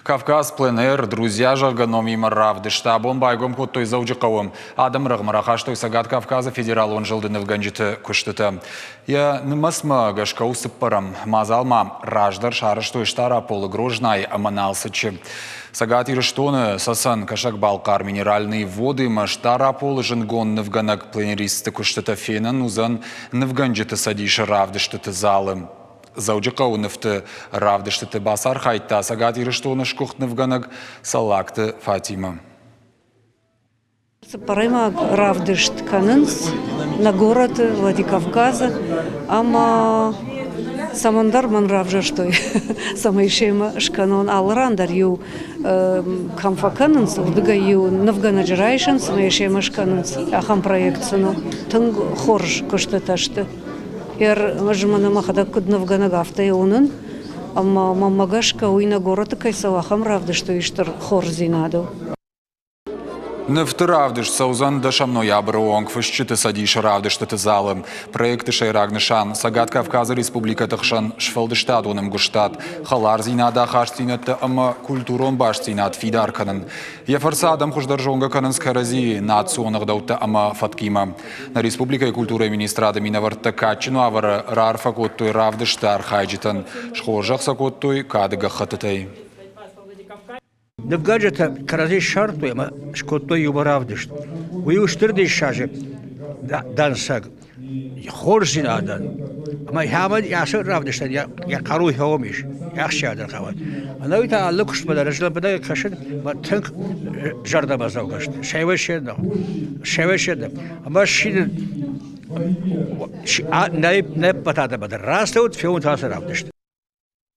Кавказ пленер, друзья же гономим равды штабом байгом коттой заужиковым. Адам рагмарахаштой сагат Кавказа федерал он жылдыны в ганджиты куштыты. Я нымасма гашкау сыппарам. Мазалма раждар шарыштой штара полы грожнай аманалсычы. Сагат ирыштоны сасан кашак балкар минеральные воды маштара полы жингон нывганак пленеристы куштыты фенан узан нывганджиты садиши равды штыты залым. Зауджикау нефты равдыштыты басар хайта сагат ирыштоны шкухт нывганак салакты Фатима. Парема равдышт канынс на город Владикавказа, ама самандар ман равжа что самайшема шканон алрандар ю камфаканынс урдыга ю навганаджрайшын самайшема шканынс ахам проектсыну тынг хорж кыштаташты. Ер мажмана махада куднов ганагафта и унын, ама мамагашка уйна город кайсалахам равды, что иштар хорзи надо. Нефты равдыш саузан дашамно ябрауанг фышчыты садиш равдыш ты залым. Проекты шайрагнышан, сагат Кавказа республика тахшан шфалдыштат оным гуштат. Халар зинада хаштинатты ама культурон баштинат фидарканын. Ефарсадам хуждаржонга канын скарази национах даутта ама фаткима. На республика и культура министрада минаварта качину авара рарфа коттой равдыштар хайджитан. Шхожах сакоттой кадыга хатытай. Нывгаджата карази шарту яма шкоттой юбаравдышт. Уюштырды шаже дансаг. Хорзин адан. Ама хамад яшыр равдыштан я кару хомиш. Яхшадар хават. Анавита аллыкуш бада рajlan бада кашын ма тынк жарда базаугашт. Шевешеда. Ама шин найп батада бада. Растаут феун тасыр равдышт.